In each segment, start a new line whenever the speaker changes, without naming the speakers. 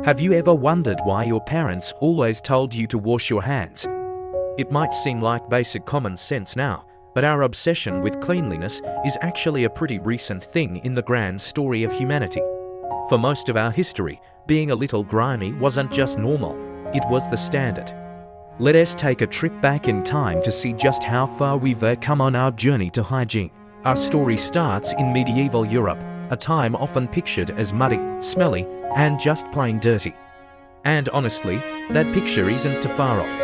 Have you ever wondered why your parents always told you to wash your hands? It might seem like basic common sense now, but our obsession with cleanliness is actually a pretty recent thing in the grand story of humanity. For most of our history, being a little grimy wasn't just normal, it was the standard. Let us take a trip back in time to see just how far we've come on our journey to hygiene. Our story starts in medieval Europe, a time often pictured as muddy, smelly, and just plain dirty. And honestly, that picture isn't too far off.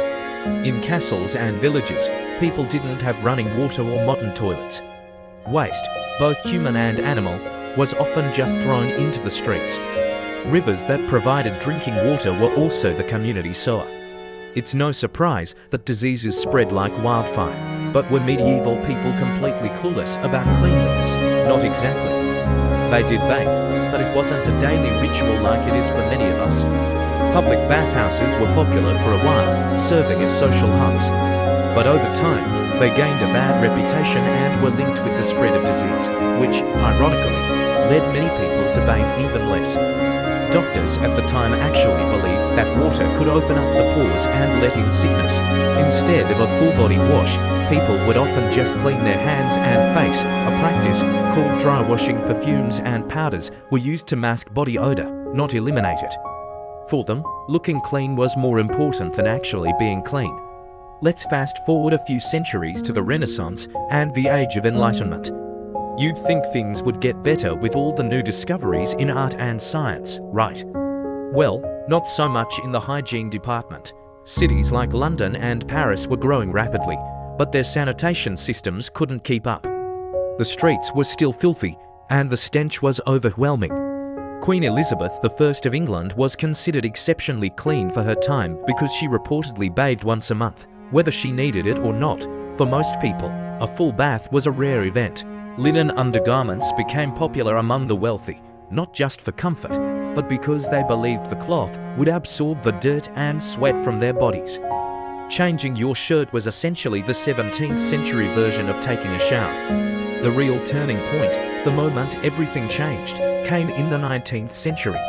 In castles and villages, people didn't have running water or modern toilets. Waste, both human and animal, was often just thrown into the streets. Rivers that provided drinking water were also the community sewer. It's no surprise that diseases spread like wildfire, but were medieval people completely clueless about cleanliness? Not exactly. They did bathe, but it wasn't a daily ritual like it is for many of us. Public bathhouses were popular for a while, serving as social hubs. But over time, they gained a bad reputation and were linked with the spread of disease, which, ironically, led many people to bathe even less. Doctors at the time actually believed that water could open up the pores and let in sickness. Instead of a full-body wash, people would often just clean their hands and face. A practice called dry washing. Perfumes and powders were used to mask body odor, not eliminate it. For them, looking clean was more important than actually being clean. Let's fast forward a few centuries to the Renaissance and the Age of Enlightenment. You'd think things would get better with all the new discoveries in art and science, right? Well, not so much in the hygiene department. Cities like London and Paris were growing rapidly, but their sanitation systems couldn't keep up. The streets were still filthy, and the stench was overwhelming. Queen Elizabeth I of England was considered exceptionally clean for her time because she reportedly bathed once a month, whether she needed it or not. For most people, a full bath was a rare event. Linen undergarments became popular among the wealthy, not just for comfort, but because they believed the cloth would absorb the dirt and sweat from their bodies. Changing your shirt was essentially the 17th century version of taking a shower. The real turning point, the moment everything changed, came in the 19th century.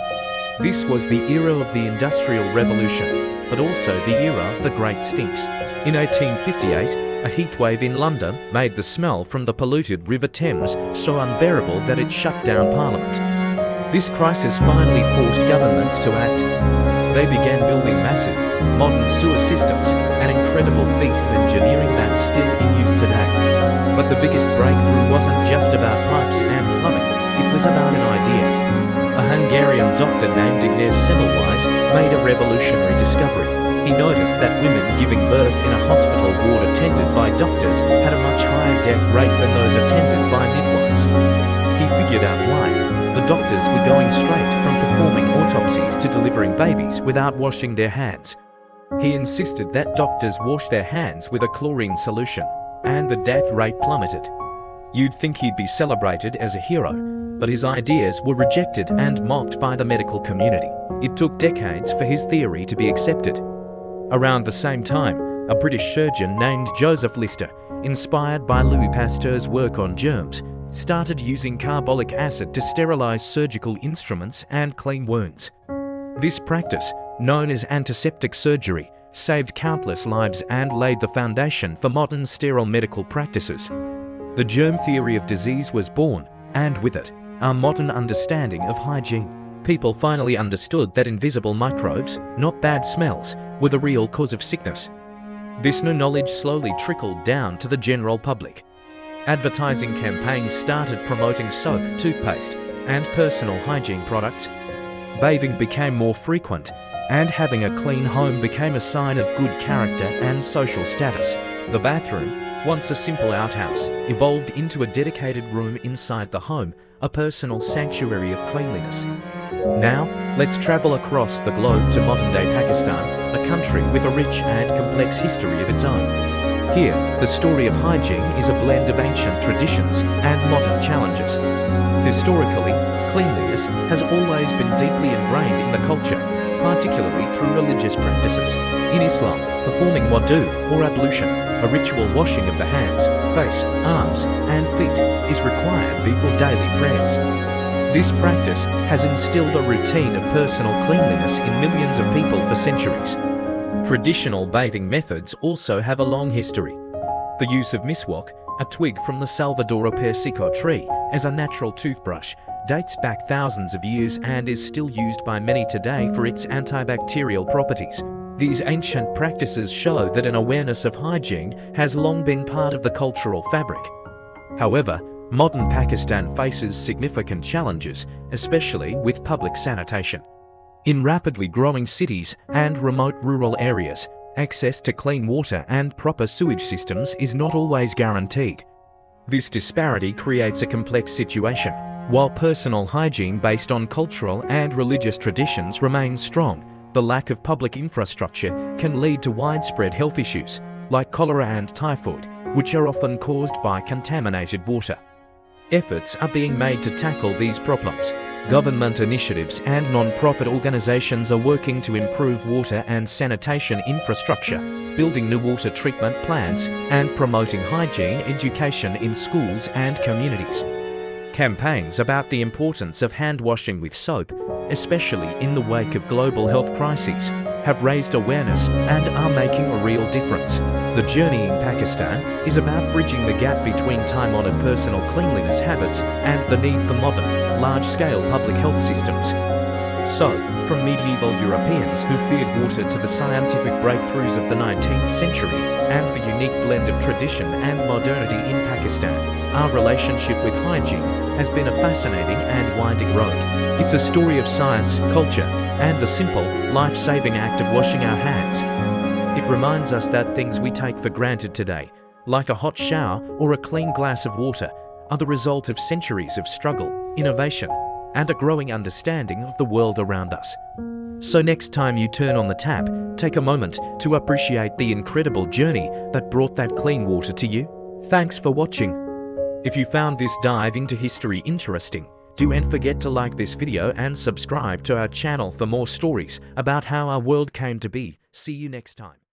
This was the era of the Industrial Revolution, but also the era of the Great Stinks. In 1858, a heatwave in London made the smell from the polluted River Thames so unbearable that it shut down Parliament. This crisis finally forced governments to act. They began building massive, modern sewer systems, an incredible feat of engineering that's still in use today. But the biggest breakthrough wasn't just about pipes and plumbing, it was about an idea. A Hungarian doctor named Ignaz Semmelweis made a revolutionary discovery. He noticed that women giving birth in a hospital ward attended by doctors had a much higher death rate than those attended by midwives. He figured out why. The doctors were going straight from performing autopsies to delivering babies without washing their hands. He insisted that doctors wash their hands with a chlorine solution, and the death rate plummeted. You'd think he'd be celebrated as a hero, but his ideas were rejected and mocked by the medical community. It took decades for his theory to be accepted. Around the same time, a British surgeon named Joseph Lister, inspired by Louis Pasteur's work on germs, started using carbolic acid to sterilize surgical instruments and clean wounds. This practice, known as antiseptic surgery, saved countless lives and laid the foundation for modern sterile medical practices. The germ theory of disease was born, and with it, our modern understanding of hygiene. People finally understood that invisible microbes, not bad smells, were the real cause of sickness. This new knowledge slowly trickled down to the general public. Advertising campaigns started promoting soap, toothpaste, and personal hygiene products. Bathing became more frequent, and having a clean home became a sign of good character and social status. The bathroom, once a simple outhouse, evolved into a dedicated room inside the home, a personal sanctuary of cleanliness. Now, let's travel across the globe to modern-day Pakistan, a country with a rich and complex history of its own. Here, the story of hygiene is a blend of ancient traditions and modern challenges. Historically, cleanliness has always been deeply ingrained in the culture, particularly through religious practices. In Islam, performing wudu or ablution, a ritual washing of the hands, face, arms, and feet, is required before daily prayers. This practice has instilled a routine of personal cleanliness in millions of people for centuries. Traditional bathing methods also have a long history. The use of miswak, a twig from the Salvador persico tree, as a natural toothbrush, dates back thousands of years and is still used by many today for its antibacterial properties. These ancient practices show that an awareness of hygiene has long been part of the cultural fabric. However, modern Pakistan faces significant challenges, especially with public sanitation. In rapidly growing cities and remote rural areas, access to clean water and proper sewage systems is not always guaranteed. This disparity creates a complex situation. While personal hygiene based on cultural and religious traditions remains strong, the lack of public infrastructure can lead to widespread health issues, like cholera and typhoid, which are often caused by contaminated water. Efforts are being made to tackle these problems. Government initiatives and non-profit organizations are working to improve water and sanitation infrastructure, building new water treatment plants, and promoting hygiene education in schools and communities. Campaigns about the importance of hand washing with soap, especially in the wake of global health crises, have raised awareness and are making a real difference. The journey in Pakistan is about bridging the gap between time-honored personal cleanliness habits and the need for modern, large-scale public health systems. So, from medieval Europeans who feared water to the scientific breakthroughs of the 19th century and the unique blend of tradition and modernity in Pakistan, our relationship with hygiene has been a fascinating and winding road. It's a story of science, culture, and the simple, life-saving act of washing our hands. It reminds us that things we take for granted today, like a hot shower or a clean glass of water, are the result of centuries of struggle, innovation, and a growing understanding of the world around us. So next time you turn on the tap, take a moment to appreciate the incredible journey that brought that clean water to you. Thanks for watching. If you found this dive into history interesting, don't forget to like this video and subscribe to our channel for more stories about how our world came to be. See you next time.